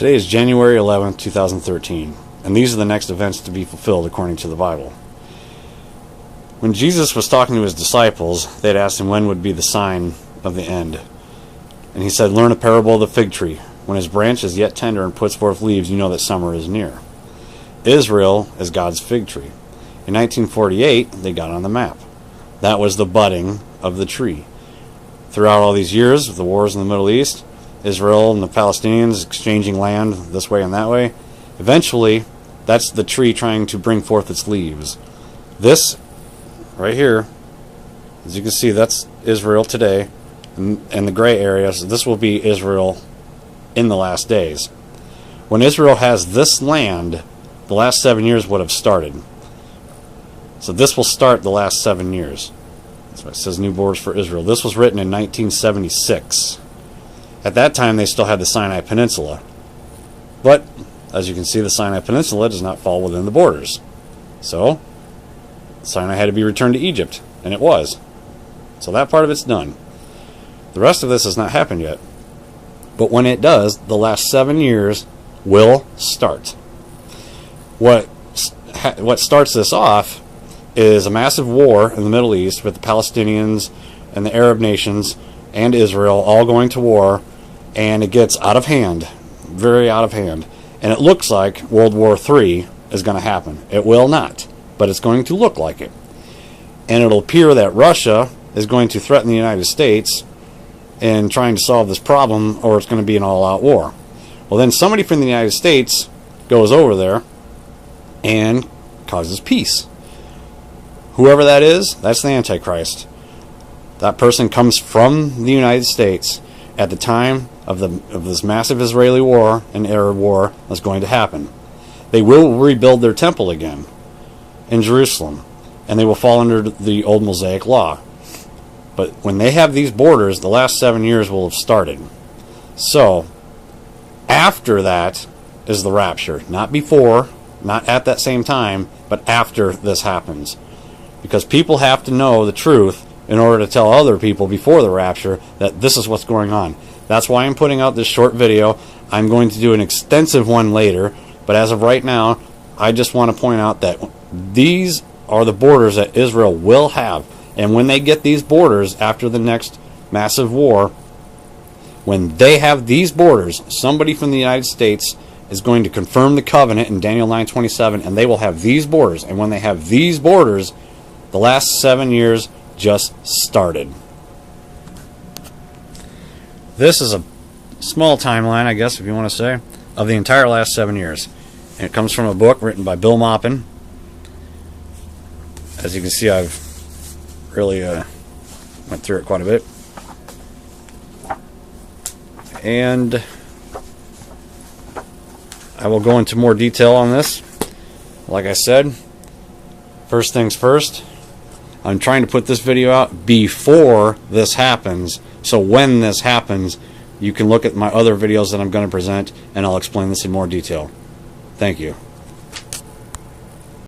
Today is January 11th, 2013, and these are the next events to be fulfilled according to the Bible. When Jesus was talking to his disciples, they had asked him when would be the sign of the end. And he said, "Learn a parable of the fig tree. When his branch is yet tender and puts forth leaves, you know that summer is near." Israel is God's fig tree. In 1948, they got on the map. That was the budding of the tree. Throughout all these years of the wars in the Middle East, Israel and the Palestinians exchanging land this way and that way, eventually, that's the tree trying to bring forth its leaves. This, right here, as you can see, that's Israel today, and the gray areas, this will be Israel in the last days. When Israel has this land, the last 7 years would have started. So this will start the last 7 years. That's why it says new borders for Israel. This was written in 1976. At that time, they still had the Sinai Peninsula. But, as you can see, the Sinai Peninsula does not fall within the borders. So, Sinai had to be returned to Egypt, and it was. So that part of it's done. The rest of this has not happened yet. But when it does, the last 7 years will start. What starts this off is a massive war in the Middle East with the Palestinians and the Arab nations and Israel all going to war, and it gets out of hand, very out of hand. And it looks like World War III is going to happen. It will not, but it's going to look like it. And it'll appear that Russia is going to threaten the United States in trying to solve this problem, or it's going to be an all-out war. Well, then somebody from the United States goes over there and causes peace. Whoever that is, that's the Antichrist. That person comes from the United States at the time of this massive Israeli war and Arab war that's going to happen. They will rebuild their temple again in Jerusalem, and they will fall under the old Mosaic law. But when they have these borders, the last 7 years will have started. So, after that is the rapture. Not before, not at that same time, but after this happens. Because people have to know the truth in order to tell other people before the rapture that this is what's going on. That's why I'm putting out this short video. I'm going to do an extensive one later, but as of right now, I just want to point out that these are the borders that Israel will have. And when they get these borders after the next massive war, when they have these borders, somebody from the United States is going to confirm the covenant in Daniel 9:27, and they will have these borders. And when they have these borders, the last 7 years just started. This is a small timeline, I guess, if you want to say, of the entire last 7 years. And it comes from a book written by Bill Maupin. As you can see, I've really went through it quite a bit. And I will go into more detail on this. Like I said, first things first, I'm trying to put this video out before this happens, so when this happens, you can look at my other videos that I'm going to present, and I'll explain this in more detail. Thank you.